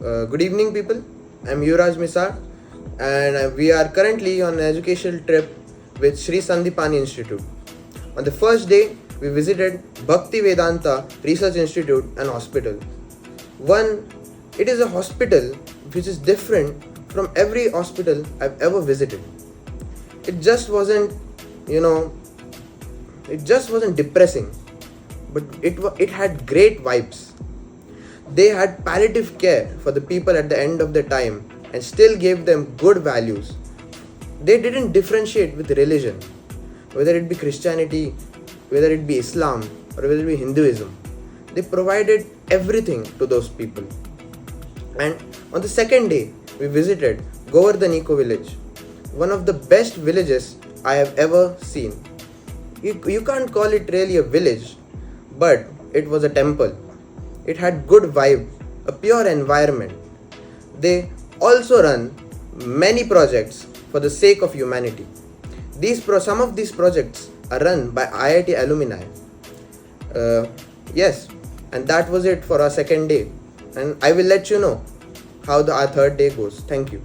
Good evening, people. I'm Yuvraj Misal, and we are currently on an educational trip with Shri Sandpani Institute. On the first day, we visited Bhakti Vedanta Research Institute and Hospital. It is a hospital which is different from every hospital I've ever visited. It just wasn't, it just wasn't depressing, but it had great vibes. They had palliative care for the people at the end of the time and still gave them good values. They didn't differentiate with religion, whether it be Christianity, whether it be Islam, or whether it be Hinduism. They provided everything to those people. And on the second day, we visited Govardhan Eco Village, one of the best villages I have ever seen. You can't call it really a village, but it was a temple. It had good vibe, a pure environment. They also run many projects for the sake of humanity. Some of these projects are run by IIT alumni. Yes, and that was it for our second day. And I will let you know how our third day goes. Thank you.